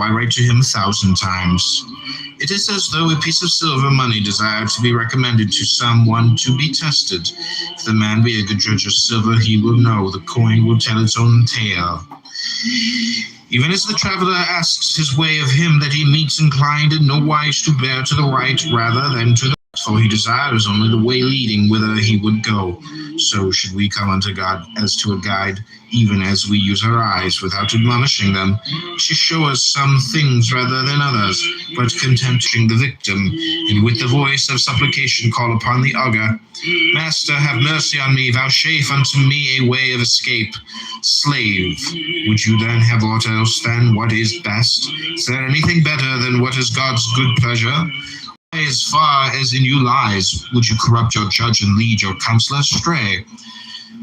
I write to him 1,000 times. It is as though a piece of silver money desired to be recommended to someone to be tested. If the man be a good judge of silver, he will know the coin will tell its own tale. Even as the traveler asks his way of him that he meets inclined in no wise to bear to the right rather than to the left, for he desires only the way leading whither he would go. So should we come unto God as to a guide, even as we use our eyes without admonishing them, to show us some things rather than others, but contempting the victim, and with the voice of supplication call upon the augur, Master, have mercy on me, vouchsafe unto me a way of escape. Slave, would you then have aught else than what is best? Is there anything better than what is God's good pleasure? As far as in you lies, would you corrupt your judge and lead your counselor astray?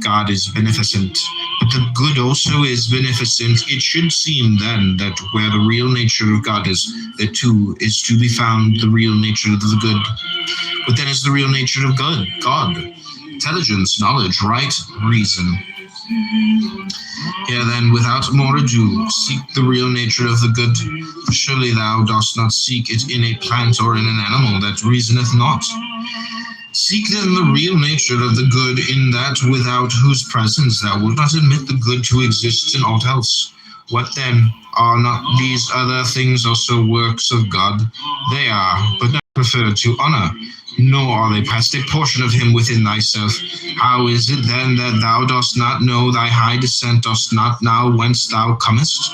God is beneficent, but the good also is beneficent. It should seem then that where the real nature of God is, there too is to be found the real nature of the good. What then is the real nature of God? Intelligence, knowledge, right, reason. Here then, without more ado, seek the real nature of the good, for surely thou dost not seek it in a plant or in an animal that reasoneth not. Seek then the real nature of the good in that without whose presence thou wilt not admit the good to exist in aught else. What then? Are not these other things also works of God? They are, but not preferred to honor, nor are they past a portion of him within thyself. How is it then that thou dost not know thy high descent, dost not know whence thou comest?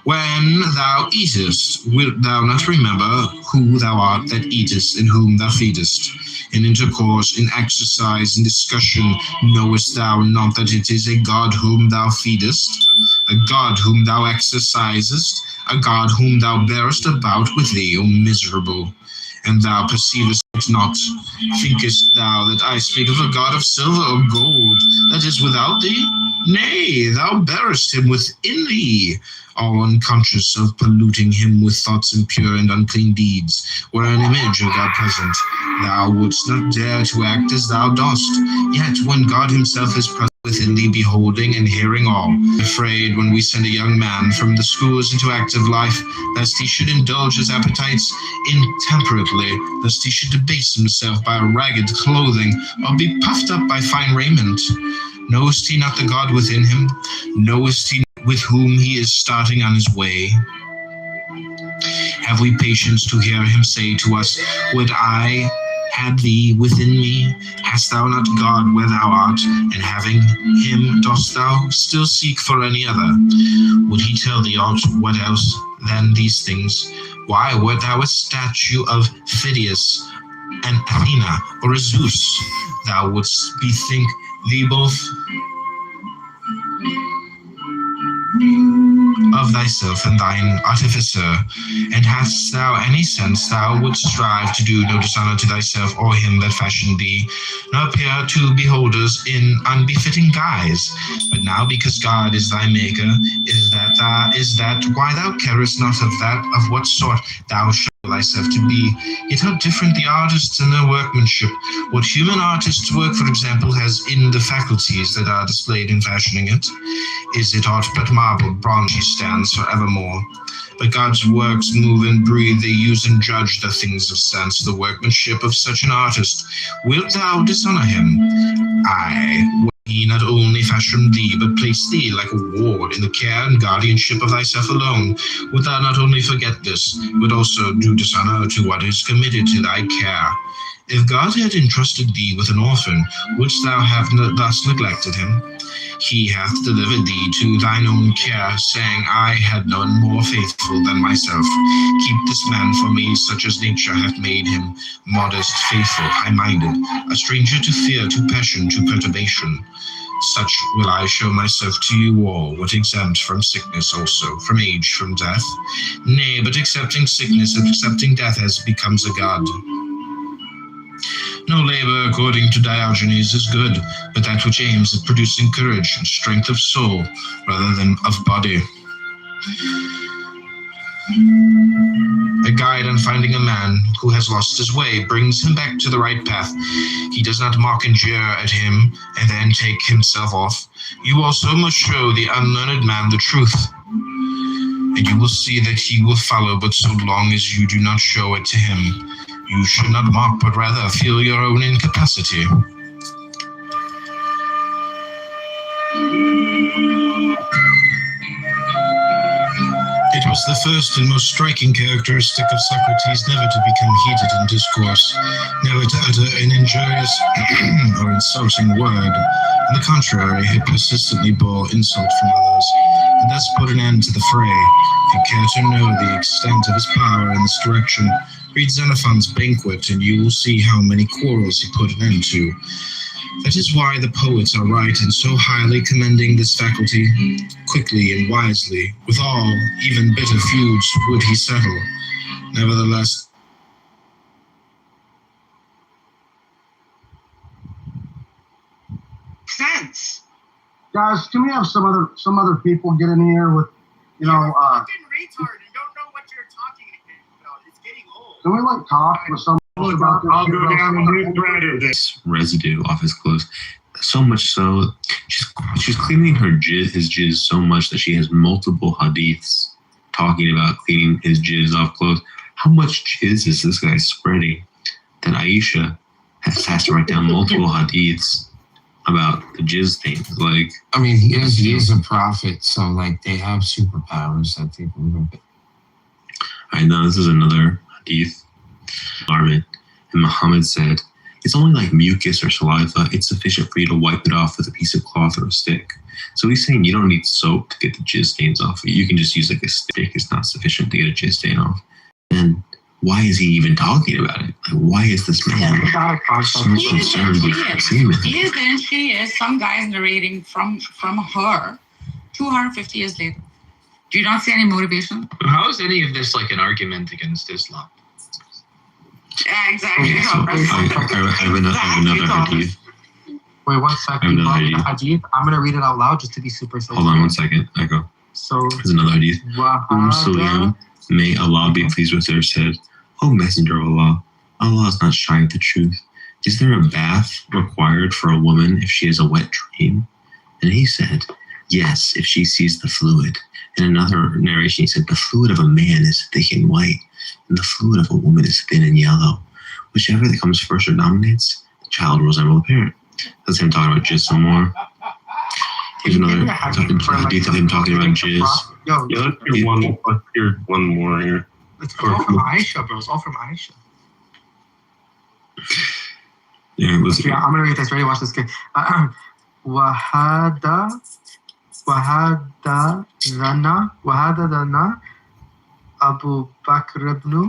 When thou eatest, wilt thou not remember who thou art that eatest, and whom thou feedest? In intercourse, in exercise, in discussion, knowest thou not that it is a God whom thou feedest, a God whom thou exercisest, a God whom thou bearest about with thee, O miserable? And thou perceivest it not. Thinkest thou that I speak of a God of silver or gold that is without thee? Nay, thou bearest him within thee, all unconscious of polluting him with thoughts impure and unclean deeds. Were an image of God present, thou wouldst not dare to act as thou dost. Yet when God himself is present within thee, beholding and hearing all, afraid when we send a young man from the schools into active life, lest he should indulge his appetites intemperately, lest he should debase himself by ragged clothing, or be puffed up by fine raiment. Knowest he not the God within him? Knowest he with whom he is starting on his way? Have we patience to hear him say to us, Would I had thee within me? Hast thou not God where thou art? And having him, dost thou still seek for any other? Would he tell thee aught what else than these things? Why, wert thou a statue of Phidias, an Athena, or a Zeus, thou wouldst bethink thee both of thyself and thine artificer. And hast thou any sense, thou wouldst strive to do no dishonor to thyself or him that fashioned thee, nor appear to beholders in unbefitting guise. But now, because God is thy maker, is that why thou carest not of that of what sort thou shalt thyself to be. Yet how different the artists and their workmanship. What human artists' work, for example, has in the faculties that are displayed in fashioning it, is it aught but marble, bronze he stands for evermore. But God's works move and breathe, they use and judge the things of sense, the workmanship of such an artist. Wilt thou dishonor him? Aye, will he not only fashion thee, but place thee like a ward in the care and guardianship of thyself alone? Wilt thou not only forget this, but also do dishonor to what is committed to thy care? If God had entrusted thee with an orphan, wouldst thou have thus neglected him? He hath delivered thee to thine own care, saying, I had none more faithful than myself. Keep this man for me, such as nature hath made him, modest, faithful, high-minded, a stranger to fear, to passion, to perturbation. Such will I show myself to you all, what exempt from sickness also, from age, from death. Nay, but accepting sickness, accepting death as becomes a god. No labor, according to Diogenes, is good, but that which aims at producing courage and strength of soul rather than of body. A guide on finding a man who has lost his way brings him back to the right path. He does not mock and jeer at him and then take himself off. You also must show the unlearned man the truth, and you will see that he will follow, but so long as you do not show it to him. You should not mock, but rather feel your own incapacity. It was the first and most striking characteristic of Socrates never to become heated in discourse, never to utter an injurious or insulting word. On the contrary, he persistently bore insult from others, and thus put an end to the fray. If you care to know the extent of his power in this direction, read Xenophon's Banquet, and you will see how many quarrels he put an end to. That is why the poets are right in so highly commending this faculty. Quickly and wisely, with all, even bitter feuds, would he settle. Nevertheless, sense. Guys, can we have some other people get in here with, You're a fucking retard and don't know what you're talking about. It's getting old. Can we talk with someone about this? I'll go down a new thread of this. Residue off his clothes. So much so, she's cleaning his jizz so much that she has multiple hadiths talking about cleaning his jizz off clothes. How much jizz is this guy spreading that Aisha has to write down multiple hadiths about the jizz things? I mean, he is a prophet, so they have superpowers that they can. I know this is another hadith. And Muhammad said, "It's only like mucus or saliva. It's sufficient for you to wipe it off with a piece of cloth or a stick." So he's saying you don't need soap to get the jizz stains off. You can just use a stick. It's not sufficient to get a jizz stain off. And why is he even talking about it? Why is this man so concerned with semen? She is some guys narrating from her 250 years later. Do you not see any motivation? How is any of this an argument against Islam? Yeah, exactly. Okay, so I have another hadith. Wait 1 second. The hadith. I'm going to read it out loud just to be super safe. Hold on 1 second. I go. So, there's another hadith. Sulaim, may Allah be pleased with her, said, "O Messenger of Allah, Allah is not shy of the truth. Is there a bath required for a woman if she has a wet dream?" And he said, "Yes, if she sees the fluid." In another narration, he said, "The fluid of a man is thick and white, and the fluid of a woman is thin and yellow. Whichever that comes first or dominates, the child will resemble the parent." That's him talking about jizz some more. Here's another hadith of him talking about jizz. Yo, let's hear one more here. It's all from Aisha, bro. It's all from Aisha. Yeah, I'm going to read this. Ready? Watch this. وحدثنا أبو بكر بن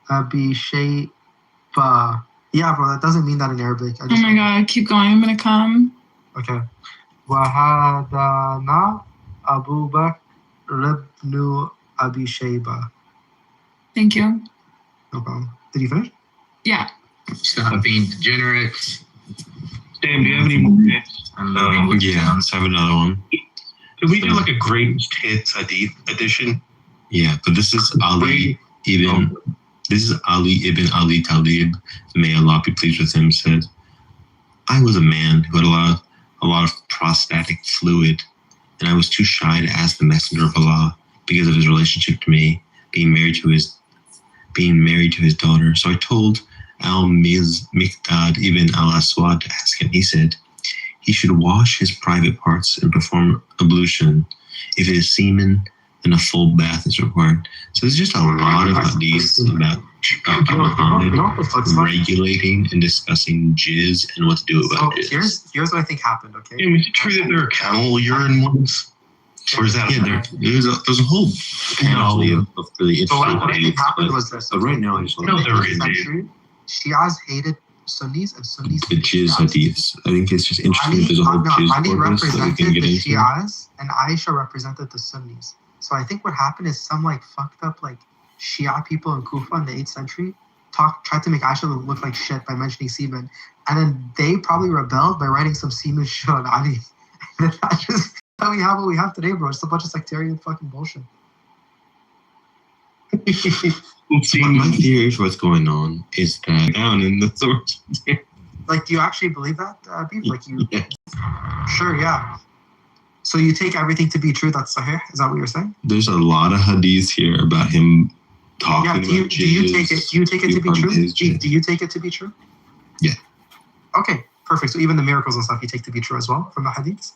أبي شيبة. Yeah, bro, that doesn't mean that in Arabic. Oh my god, keep going. I'm gonna come. Okay. وحدثنا أبو بكر بن أبي شيبة. Thank you. No problem. Did you finish? Yeah. Stop being degenerate. Sam, do you have any more hits? Yeah, let's have another one. Can we do a greatest hits hadith edition? Yeah, but this is Ali ibn Ali Talib, may Allah be pleased with him, said, "I was a man who had a lot of prostatic fluid, and I was too shy to ask the Messenger of Allah because of his relationship to me, being married to his daughter. So I told Al-Miqdad ibn al-Aswad to ask him. He said, he should wash his private parts and perform ablution. If it is semen, then a full bath is required." So there's just a lot of hadiths about Muhammad regulating and discussing jizz and what to do about jizz. Here's what I think happened, okay? Yeah, was it true that there are camel urine ones? Or is that there's a whole panoply of really So interesting what I think happened was this. But right now, I just want No, to there is. Shias hated Sunnis and Sunnis the jizz hadiths. I think it's just interesting. There's a whole jizz Ali corpus that we can represented get the into. Shias and Aisha represented the Sunnis. So I think what happened is some fucked up Shia people in Kufa in the 8th century tried to make Aisha look like shit by mentioning semen, and then they probably rebelled by writing some semen shit on Ali. And that's just how we have what we have today, bro. It's a bunch of sectarian fucking bullshit. My theory for what's going on is that down in the source. Like, do you actually believe that, Beef? Like, you? Yeah. Sure, yeah. So you take everything to be true that's sahih? Is that what you're saying? There's a lot of hadiths here about him talking Yeah. about Do you take it? Do you take it to be true? Do you take it to be true? Yeah. Okay, perfect. So even the miracles and stuff you take to be true as well from the hadiths?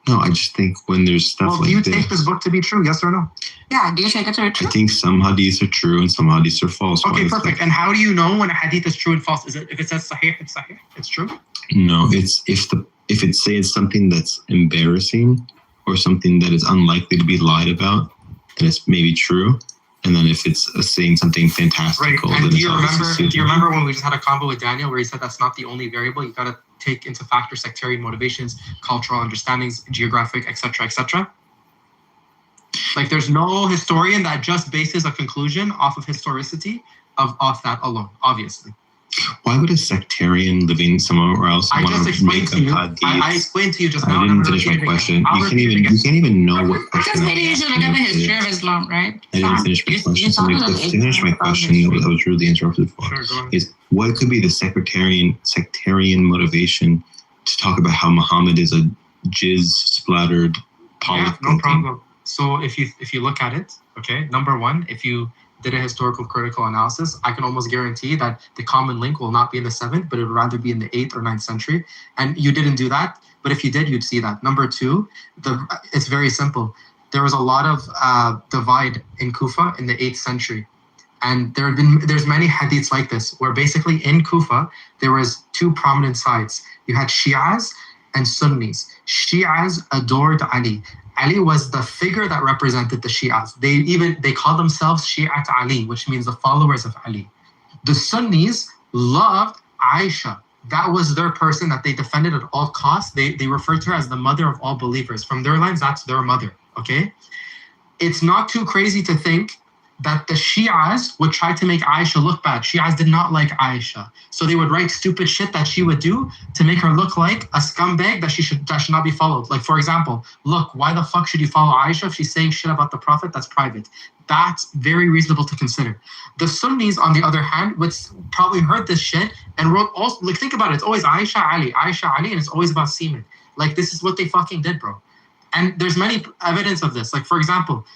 No, I just think when there's stuff Well, like do you this, take this book to be true? Yes or no? Yeah, do you take it to be I true? think some hadiths are true and some hadiths are false. Why Okay, is perfect. that? And how do you know when a hadith is true and false? Is it if it says sahih, it's sahih? It's true? No, it's if it says something that's embarrassing or something that is unlikely to be lied about, then it's maybe true. And then if it's saying something Right. fantastical, And then do it's you obviously remember when we just had a convo with Daniel where he said that's not the only variable? You got to take into factor sectarian motivations, cultural understandings, geographic, etc., etc. Like, there's no historian that just bases a conclusion off of historicity off that alone, obviously. Why would a sectarian living somewhere else I want just to explained make to you. a hadith? I explained to you just now. I and I'm didn't finish my repeating it question. again. I'll You repeat it can't even know what Because question. maybe you should look at the history of Islam, right? I didn't finish my You question. So sounded to like finish my ignorant about question history. that was really interrupted for Sure, go ahead. is what could be the sectarian motivation to talk about how Muhammad is a jizz splattered Yeah, polytheist? no problem. So if you look at it, okay, number one, if you did a historical critical analysis, I can almost guarantee that the common link will not be in the 7th, but it would rather be in the 8th or 9th century. And you didn't do that, but if you did, you'd see that. Number two, it's very simple. There was a lot of divide in Kufa in the 8th century. And there's many hadiths like this, where basically in Kufa, there was two prominent sides. You had Shi'as and Sunnis. Shi'as adored Ali. Ali was the figure that represented the Shi'as. They call themselves Shi'at Ali, which means the followers of Ali. The Sunnis loved Aisha. That was their person that they defended at all costs. They referred to her as the mother of all believers. From their lens, that's their mother, okay? It's not too crazy to think that the Shi'as would try to make Aisha look bad. Shi'as did not like Aisha. So they would write stupid shit that she would do to make her look like a scumbag that should not be followed. Like, for example, look, why the fuck should you follow Aisha if she's saying shit about the Prophet? That's private. That's very reasonable to consider. The Sunnis, on the other hand, would probably heard this shit and wrote also, like, think about it. It's always Aisha, Ali, and it's always about semen. Like, this is what they fucking did, bro. And there's many evidence of this. Like, for example,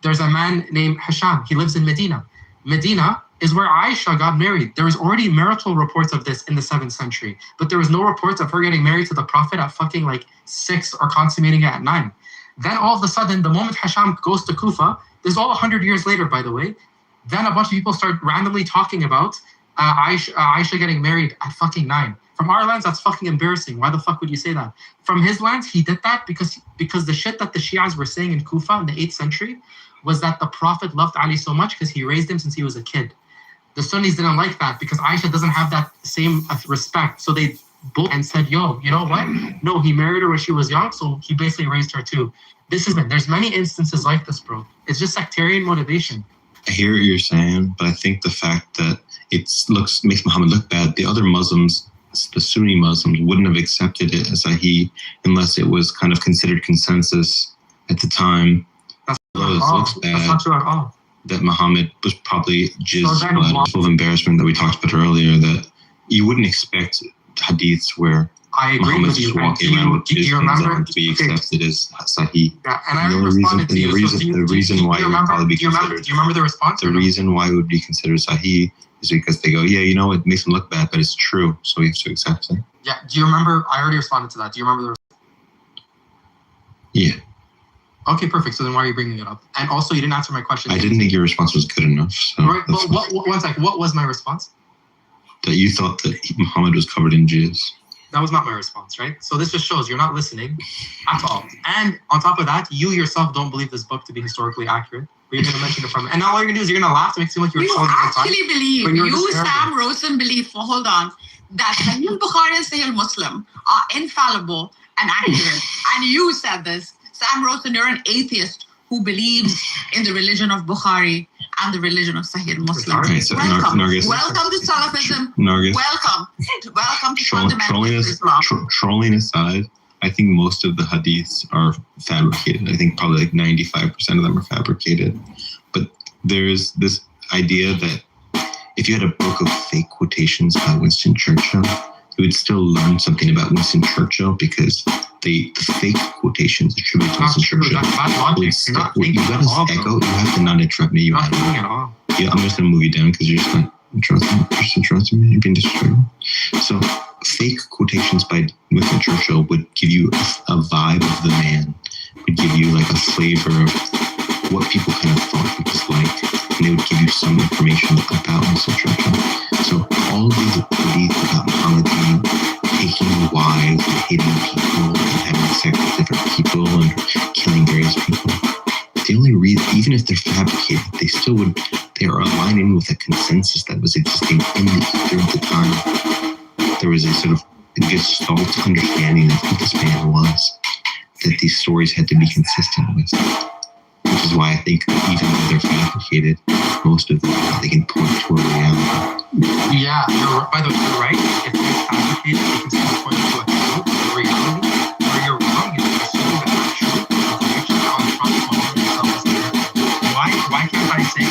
there's a man named Hisham. He lives in Medina. Medina is where Aisha got married. There was already marital reports of this in the 7th century, but there was no reports of her getting married to the Prophet at fucking like 6 or consummating it at 9. Then all of a sudden, the moment Hisham goes to Kufa, this is all 100 years later, by the way, then a bunch of people start randomly talking about Aisha getting married at fucking 9. From our lens, that's fucking embarrassing. Why the fuck would you say that? From his lens, he did that because the shit that the Shias were saying in Kufa in the 8th century was that the Prophet loved Ali so much because he raised him since he was a kid. The Sunnis didn't like that because Aisha doesn't have that same respect. So they both and said, yo, you know what? No, he married her when she was young, so he basically raised her too. There's many instances like this, bro. It's just sectarian motivation. I hear what you're saying, but I think the fact that makes Muhammad look bad, the other Muslims, the Sunni Muslims, wouldn't have accepted it as Sahih unless it was kind of considered consensus at the time. That's Looks bad. That's not true at all. That Muhammad was probably just So then full of embarrassment that we talked about earlier, that you wouldn't expect hadiths where I agree Muhammad's with you. just walking around with Do you jizz remember? on to be accepted as Sahih. Yeah, and I The responded to you. the reason why it would probably be do you considered, remember the response? the reason why it would be considered Sahih is because they go, yeah, you know, it makes him look bad, but it's true, so we have to accept it. Yeah, do you remember? I already responded to that. Do you remember Yeah, Okay, perfect. So then why are you bringing it up? And also, you didn't answer my question. I didn't think your response was good enough. So Right, well, one second. What was my response? that you thought that Muhammad was covered in jizz. That was not my response, right? So this just shows you're not listening at all. And on top of that, you yourself don't believe this book to be historically accurate. But you're going to mention it from it. And now all you're going to do is you're going to laugh to make it seem like you're You solving the time. actually believe, But you're you, just arrogant. Sam Rosen, believe, hold on, that Sahih Bukhari and Sahih Muslim are infallible and accurate. And you said this. Sam Rosen, you're an atheist who believes in the religion of Bukhari and the religion of Sahih Muslim. Okay, so Welcome. Nargis, Welcome to Salafism. Nargis, Welcome to fundamental Islam. trolling aside, I think most of the hadiths are fabricated. I think probably like 95% of them are fabricated. But there's this idea that if you had a book of fake quotations by Winston Churchill, you would still learn something about Winston Churchill because the fake quotations attributed to Winston Churchill. That's bad logic. You're not thinking at all, bro. Echo. You have to not interrupt me. You're not thinking at all. Yeah, I'm just gonna move you down because you're just not interrupting me. You're being disrespectful. So, fake quotations by Winston Churchill would give you a vibe of the man. Would give you like a flavor of what people kind of thought he was like, and they would give you some information about Winston Churchill. So all of these beliefs about Muhammad being taking wives and hating people and having sex with different people and killing various people, the only reason, even if they're fabricated, they are aligning with a consensus that was existing in the ether at the time. There was a sort of gestalt understanding of who this man was that these stories had to be consistent with. Which is why I think even though they're fabricated, most of them, they can point to a reality. Yeah, by the way, you're right. If they're fabricated, they can still point to a truth, a reality. Where you're wrong, you're assuming that that truth is actually on themselves there. Why can't I say,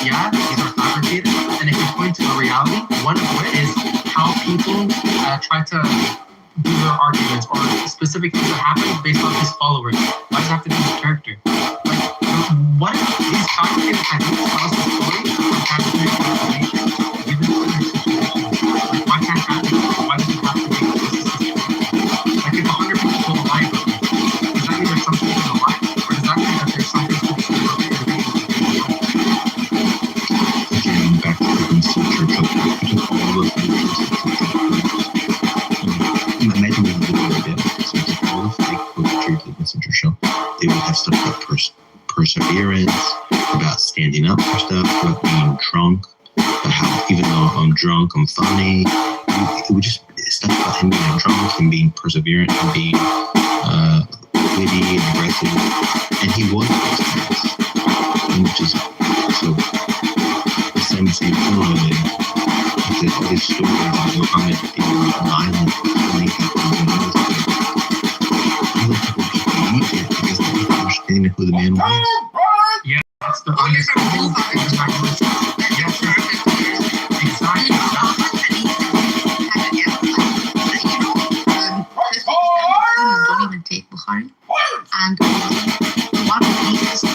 yeah, these are fabricated, and if you point to a reality, one of which is how people try to do their arguments or specific things that happen based on his followers. Why does it have to do with character? What if these fabricated hadiths tell us the story of fabricated information given to their situation? Like, why can't that be? Why does it have to be this situation? Like, if 100 people told a lie about me, does that mean there's something in the lie? Or does that mean that there's something to the Again, back to the Winston Churchill, all of imagine we live in a bit. So all of fake poetry of Winston Churchill, they would have stuff like perseverance, about standing up for stuff, about being drunk, about how even though I'm drunk, I'm funny. It would just stuff about him being drunk and being perseverant and being witty and aggressive. And he was those things. Which is so the same similarly. All these stories about Muhammad being violent, killing people, and all this stuff. Other people just believed it because they didn't understand who the man was. Yeah, that's the understanding. Yes, Christians don't even take Bukhari, and one of these are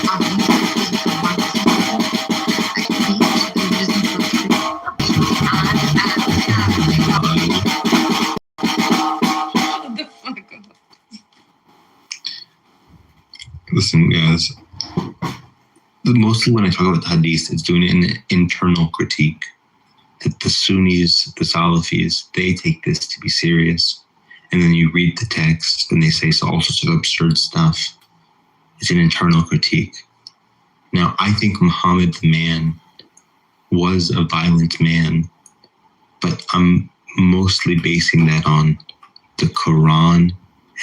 Listen, guys. Mostly when I talk about the hadith, it's doing an internal critique. That the Sunnis, the Salafis, they take this to be serious. And then you read the text and they say all sorts of absurd stuff. It's an internal critique. Now, I think Muhammad the man was a violent man, but I'm mostly basing that on the Quran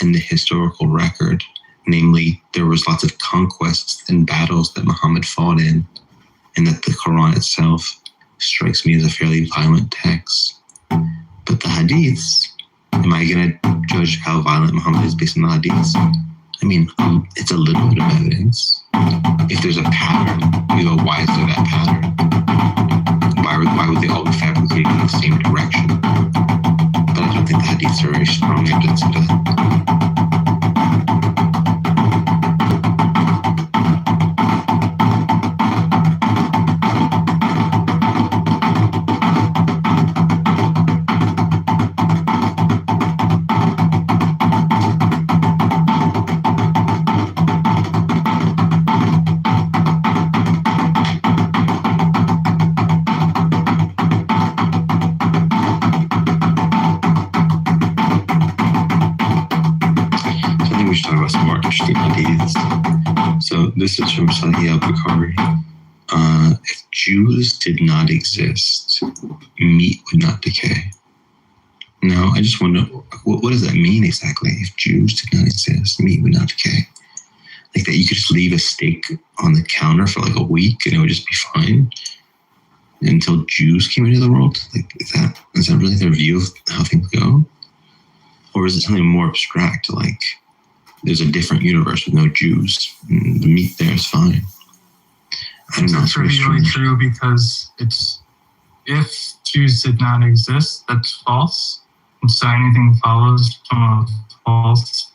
and the historical record. Namely, there was lots of conquests and battles that Muhammad fought in, and that the Quran itself strikes me as a fairly violent text. But the hadiths, am I going to judge how violent Muhammad is based on the hadiths? I mean, it's a little bit of evidence. If there's a pattern, you go, why is there that pattern? Why would they all be fabricated in the same direction? But I don't think the hadiths are very strong evidence of that. So this is from Sahih al-Bukhari. If Jews did not exist, meat would not decay. Now, I just wonder, what does that mean exactly? If Jews did not exist, meat would not decay. Like that you could just leave a steak on the counter for like a week and it would just be fine until Jews came into the world? Like, is that really their view of how things go? Or is it something more abstract, like there's a different universe with no Jews and the meat there is fine? And That's really true because if Jews did not exist, that's false. And so anything follows from a false.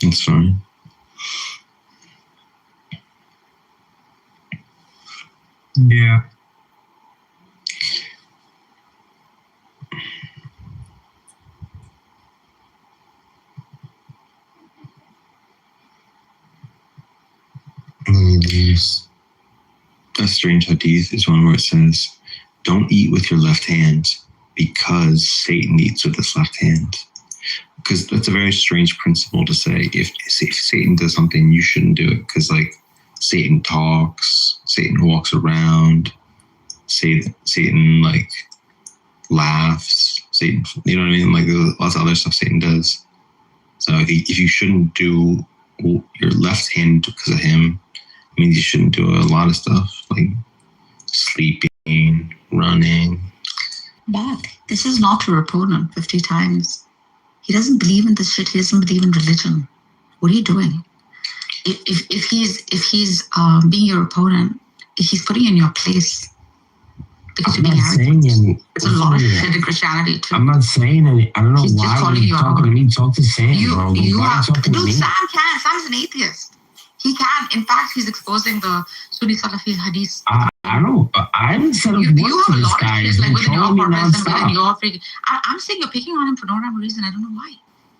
That's fine. Yeah. A strange hadith is one where it says, "Don't eat with your left hand because Satan eats with his left hand." Because that's a very strange principle to say. If Satan does something, you shouldn't do it. Because like Satan talks, Satan walks around, Satan like laughs, Satan, you know what I mean? Like there's lots of other stuff Satan does. So if you shouldn't do your left hand because of him, it means you shouldn't do a lot of stuff like sleeping, running. But this is not your opponent 50 times. He doesn't believe in this shit. He doesn't believe in religion. What are you doing? If he's being your opponent, he's putting you in your place. Because you're being arrogant. It's a lot of shit in Christianity too. I'm not saying any. I don't know He's just why calling you're you talking out. to me. Talk to Sam, bro. You Why have, you talking to dude, me? Sam can. Sam's an atheist. He can. In fact, he's exposing the Sunni Salafi hadith. I haven't said a You word have to a this lot guy. of He's shit like been within your trolling me purpose and within nonstop. your freaking. I'm saying you're picking on him for no rhyme or reason. I don't know why.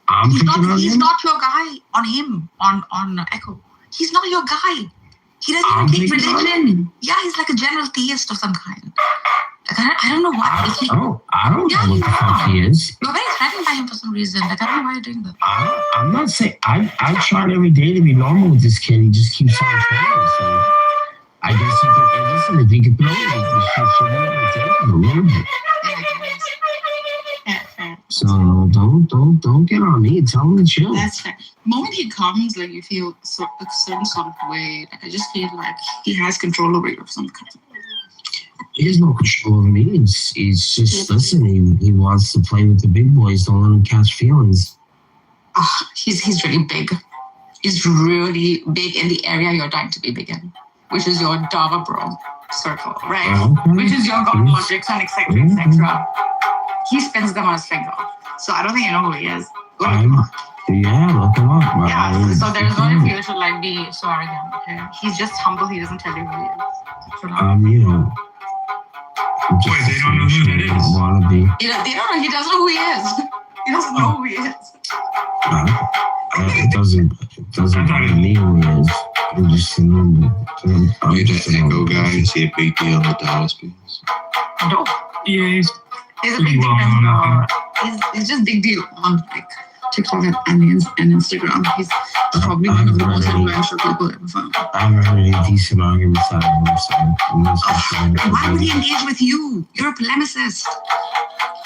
I'm picking on He's him? not your guy on him on Echo. He's not your guy. He doesn't I'm even take picking on religion. Yeah, he's like a general theist of some kind. Like I don't know why. I don't know what the fuck he is. You're very threatened by him for some reason. Like I don't know why you're doing that. I'm not saying I tried every day to be normal with this kid. He just keeps on trolling. So I guess you can listen if he can throw it. He should take it a little bit. So don't get on me. Tell him to chill. That's fair. The moment he comes, like you feel a certain sort of way. Like I just feel like he has control over you of some kind. He has no control over me. He's just listen. He wants to play with the big boys. Don't let him catch feelings. He's really big. He's really big in the area you're dying to be big in, which is your Dava bro circle, right? Okay. Which is your God logics and etc. etc. He spins them on his finger. So I don't think you know who he is. Yeah, look him up. Yeah, so there's no need for you to like be so arrogant. Okay? He's just humble. He doesn't tell you who he is. You know. Wait, they don't know who that is. Wanna be. They don't know. He doesn't know who he is. He doesn't know who he is. It doesn't bother me who he is. I'm just You're just an Echo guy. You see a big deal in the Dallas space. No. Yeah, he's a pretty big well deal. known. He's just big deal on like TikTok and Instagram. He's probably one of the most influential people ever found. I haven't heard any decent arguments out of him, so I'm not so sure. Why would he engage with you? You're a polemicist.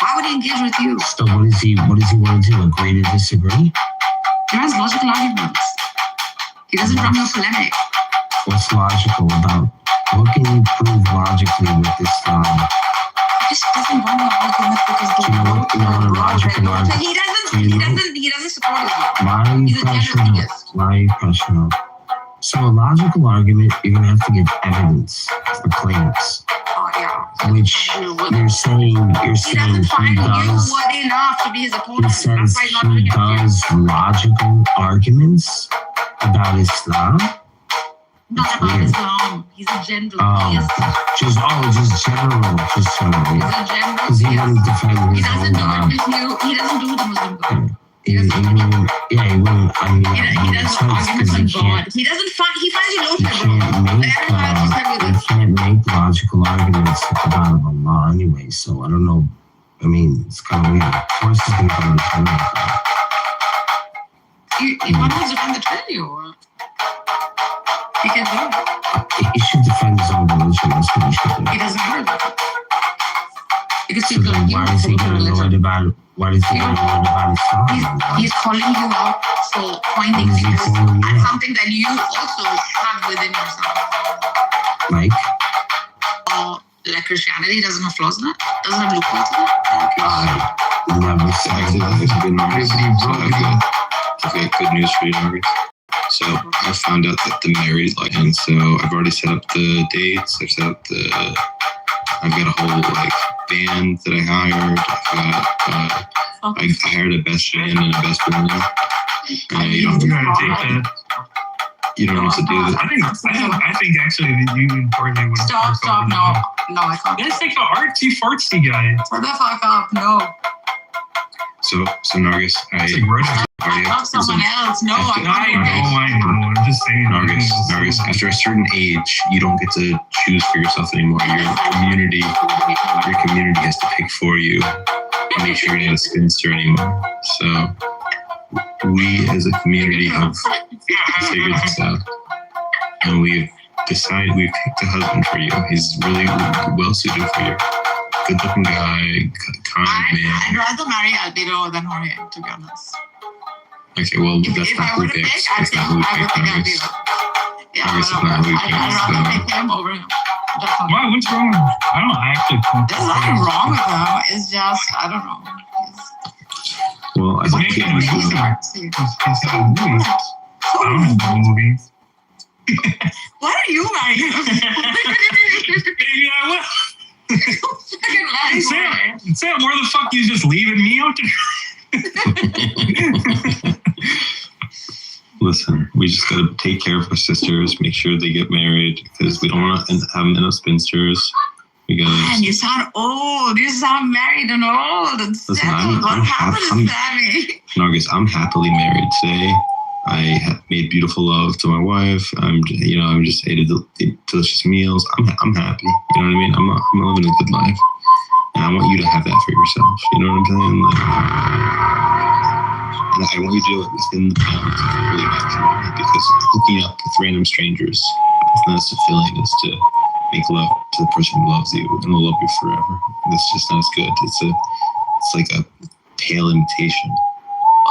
Why would he engage with you? So what does he want to do? Agree to disagree? He has logical arguments. He doesn't run your polemic. What's logical about? What can you prove logically with this? He just doesn't run your argument because the he doesn't support his view. Why are you passionate? Why are you passionate? So a logical argument, you're gonna have to give evidence for claims. Oh yeah. Which you're saying He doesn't he find you does. worthy enough to be his He opponent. says That's why he's not doing he it. does logical arguments about Islam. Not about Islam. He's a general theist. Just general. He's a general Because he wouldn't defend He his doesn't own do it God. with you. He doesn't do it with Muslim God. He wouldn't. I mean, He does arguments on God. He doesn't find. He finds you low you can't make logical arguments about Allah anyway. So I don't know. I mean, it's kind of weird. Of course, he's going to come and defend himself. You want to defend the Trinity or what? He can do it. He should defend his own religion. That's what he should do. He doesn't hurt it. Because So people then why is he getting annoyed about it? Why is he getting annoyed about Islam? He's calling you out for pointing What is he fingers calling me at out? something that you also have within yourself. Like? Like Christianity doesn't have flaws in it? Doesn't have loopholes in it? I never said that. It's been Okay, good news for you, Margaret. So I found out that the married life, and so I've already set up the dates. I've got a whole like band that I hired. I hired a best man and a best woman. You don't know what to do. I think actually that you and Courtney would. Stop, no, I can't. That's like the artsy-fartsy guy. Shut the fuck up, no. So Nargis, Love someone else. No, I know. I'm just saying. Nargis, after a certain age, you don't get to choose for yourself anymore. Your community has to pick for you and make sure you're not a spinster anymore. So we as a community have figured this out, and we've picked a husband for you. He's really well suited for you. Good-looking guy, kind man. I'd rather marry Albino than Jorge, to be honest. Okay, well, that's not who we picked. That's not who we picked, Nargis. Nargis is not who we picked. I'd rather pick him over him. Why? What's wrong? I actually think there's nothing wrong with him. It's just, I don't know. Well, I think making a movie. He's in movies. I don't know movies. Why are you marrying him? Maybe I will. Sam, where the fuck you just leaving me out there? Listen, we just gotta take care of our sisters, make sure they get married, because we don't want to have enough spinsters. We gotta. Man, you sound old. You sound married and old. And listen, Nargis, I'm happily married today. I made beautiful love to my wife. I'm just ate delicious meals. I'm happy. You know what I mean? I'm living a good life, and I want you to have that for yourself. You know what I'm saying? And I want you to do it within the bounds of really matrimony, because hooking up with random strangers is not as fulfilling as to make love to the person who loves you and will love you forever. That's just not as good. It's like a pale imitation.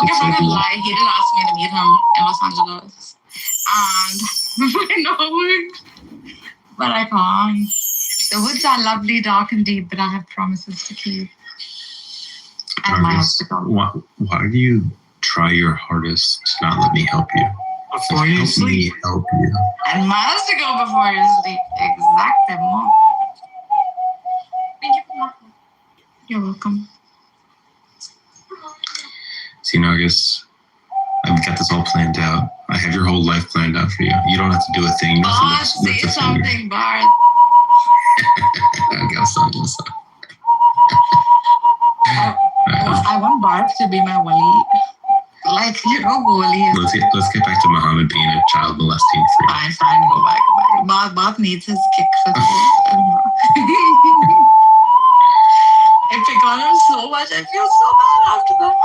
Okay, I'm not gonna lie. He did ask me to meet him in Los Angeles, and but I can't. The woods are lovely, dark and deep, but I have promises to keep, and my house to go. Why do you try your hardest to not let me help you? Before you sleep. Help you. And my house to go before you sleep. Exactement. Thank you. You're welcome. See, Nargis, I've got this all planned out. I have your whole life planned out for you. You don't have to do a thing. You don't have to say something, Bart. I got something. I want Bart to be my wali. Like, wali. Let's get back to Muhammad being a child molesting free. Fine, go back. Bart needs his kick for the I pick on him so much. I feel so bad after that.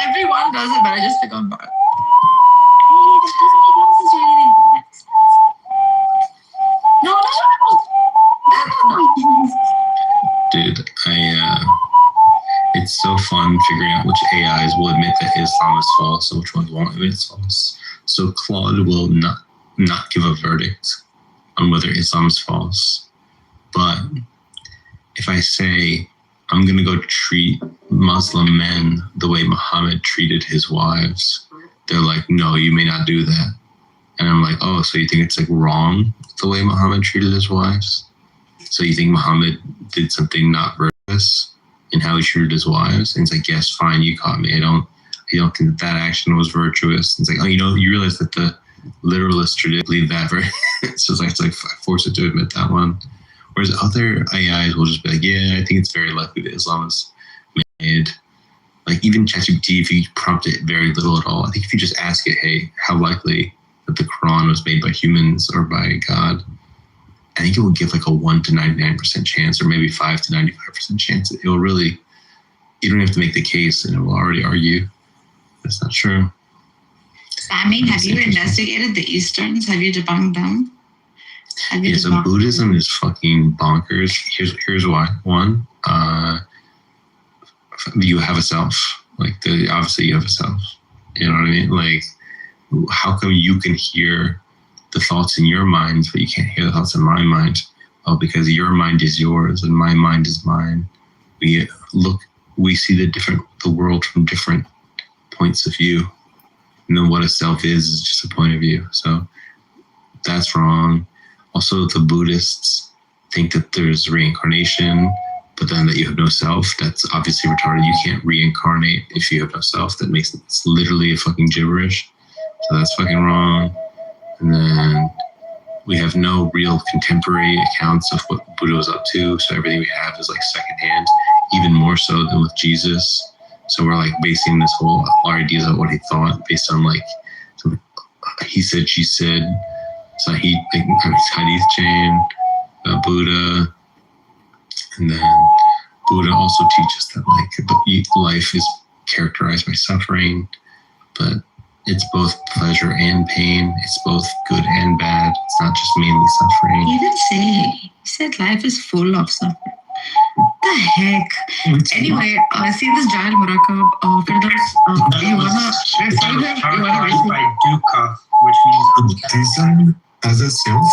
Everyone does it, but I just pick on Bart. No. Dude, it's so fun figuring out which AIs will admit that Islam is false and which ones won't admit it's false. So Claude will not give a verdict on whether Islam is false. But if I say, I'm going to go treat Muslim men the way Muhammad treated his wives, they're like, no, you may not do that. And I'm like, oh, so you think it's like wrong the way Muhammad treated his wives? So you think Muhammad did something not virtuous in how he treated his wives? And it's like, yes, fine, you caught me. I don't think that action was virtuous. And it's like, oh, you realize that the literalists traditionally believe that, right? So it's like I force it to admit that one. Whereas other AIs will just be like, yeah, I think it's very likely that Islam is made. Like even ChatGPT, if you prompt it very little at all, I think if you just ask it, hey, how likely that the Quran was made by humans or by God, I think it will give like a 1 to 99% chance, or maybe 5 to 95% chance. It will really, you don't have to make the case, and it will already argue that's not true. Sammy, have you investigated the Easterns? Have you debunked them? Yeah, so Buddhism is fucking bonkers. Here's why. One, you have a self. Obviously you have a self. You know what I mean? Like, how come you can hear the thoughts in your mind, but you can't hear the thoughts in my mind? Well, because your mind is yours and my mind is mine. We see the world from different points of view. And then what a self is just a point of view. So that's wrong. Also, the Buddhists think that there's reincarnation, but then that you have no self. That's obviously retarded. You can't reincarnate if you have no self. It's literally a fucking gibberish. So that's fucking wrong. And then we have no real contemporary accounts of what Buddha was up to. So everything we have is like secondhand, even more so than with Jesus. So we're like basing this whole our ideas of what he thought based on like some he said, she said, Sahih, hadith chain, Buddha, and then Buddha also teaches that like life is characterized by suffering, but it's both pleasure and pain. It's both good and bad. It's not just mainly suffering. He didn't say. He said life is full of suffering. What the heck? Anyway, see this Jahil Murakab. You wanna characterized by dukkha, which means Buddhism as a self?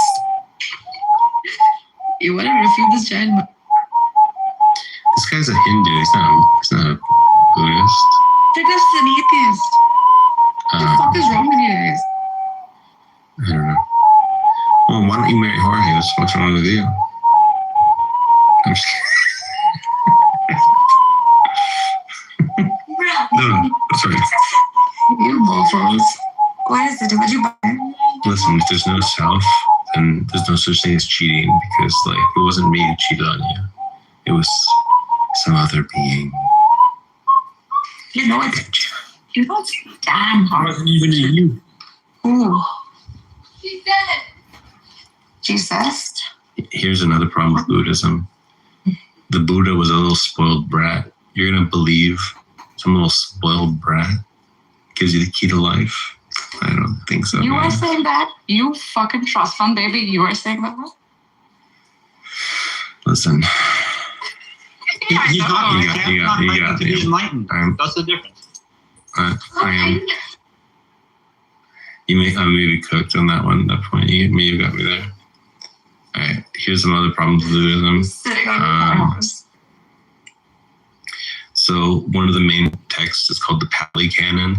you wanna refute this Jahil Murakab? This guy's a Hindu. He's not a Buddhist. Because he's an atheist. What the fuck is wrong with you guys? I don't know. Well, why don't you marry Jorge? What's wrong with you? I'm just kidding. No, sorry. You mofos. What is it? What you buy? Listen, if there's no self, then there's no such thing as cheating because, like, it wasn't me who cheated on you. It was some other being. You know it's damn hard. it wasn't even you. Ooh. She's dead. Jesus. Here's another problem with Buddhism. The Buddha was a little spoiled brat. You're going to believe some little spoiled brat gives you the key to life? I don't think so. You man. are saying that? You fucking trust fund baby. You are saying that? Listen. He's not You got enlightened. He's enlightened. That's the difference. I am. I may be cooked on that one. That point, you may have got me there. All right. Here's some other problems with Buddhism. Sitting on the So one of the main texts is called the Pali Canon.